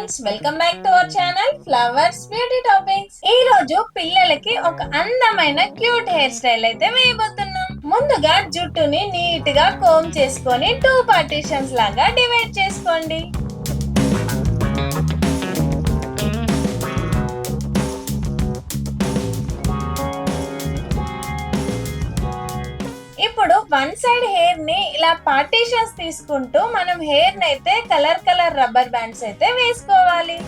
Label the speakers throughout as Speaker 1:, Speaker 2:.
Speaker 1: Friends, welcome back to our channel flowers beauty topics. ఈ రోజు పిల్లలకి ఒక అందమైన క్యూట్ హెయిర్ స్టైల్ అయితే వేయబోతున్నాం. ముందుగా జుట్టుని నీట్ గా కోమ్ చేసుకొని 2 పార్టీషన్స్ లాగా డివైడ్ చేసుకోండి. ఇప్పుడు వన్ సైడ్ హెయిర్ ని ఇలా పార్టీషన్స్ తీసుకుంటూ మనం హెయిర్ ని అయితే కలర్ రబ్బర్ బ్యాండ్స్ అయితే వేసుకోవాలి.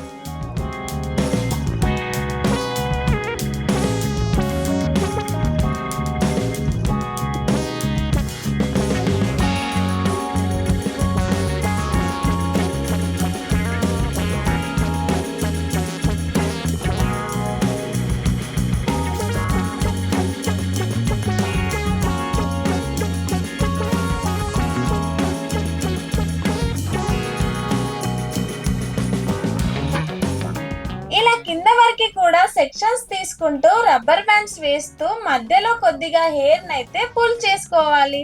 Speaker 1: కింద వరకు కూడా సెక్షన్స్ తీసుకుంటూ రబ్బర్ బ్యాండ్స్ వేస్తూ మధ్యలో కొద్దిగా హెయిర్ అయితే పుల్ చేసుకోవాలి.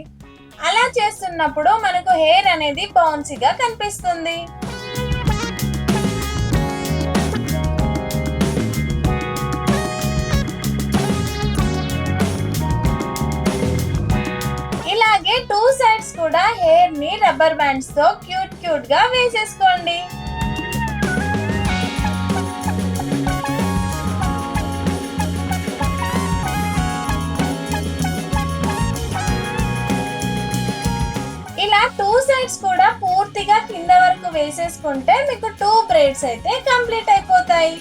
Speaker 1: అలా చేస్తున్నప్పుడు మనకు హెయిర్ అనేది బౌన్సీగా కనిపిస్తుంది. ఇలాగే 2 సైడ్స్ కూడా హెయిర్ ని రబ్బర్ బ్యాండ్స్ తో క్యూట్ గా వేసేసుకోండి. ఇలా 2 సైడ్స్ కూడా పూర్తిగా కింద వరకు వేసేసుకుంటే మీకు 2 బ్రైడ్స్ అయితే కంప్లీట్ అయిపోతాయి.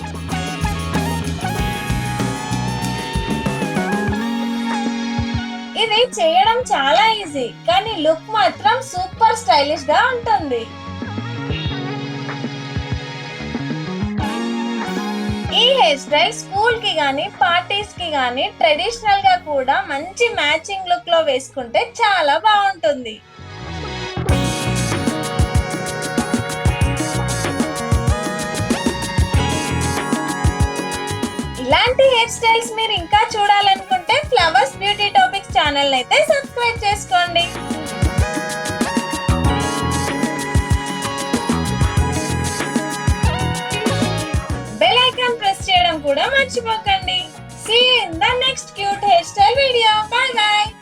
Speaker 1: ఇది చేయడం చాలా ఈజీ, కానీ లుక్ మాత్రం సూపర్ స్టైలిష్ గా ఉంటుంది. ఈ హెయిర్ స్టైల్ స్కూల్ కి గానీ పార్టీస్ కి గానీ ట్రెడిషనల్ గా కూడా మంచి మ్యాచింగ్ లుక్ లో వేసుకుంటే చాలా బాగుంటుంది. ఇలాంటి హెయిర్ స్టైల్స్ మీరు ఇంకా చూడాలనుకుంటే ఫ్లవర్స్ బ్యూటీ టాపిక్స్ ఛానల్ అయితే సబ్స్క్రైబ్ చేసుకోండి. బెల్ ఐకాన్ ప్రెస్ చేయడం కూడా మర్చిపోకండి. See you in the next cute hairstyle video. Bye bye.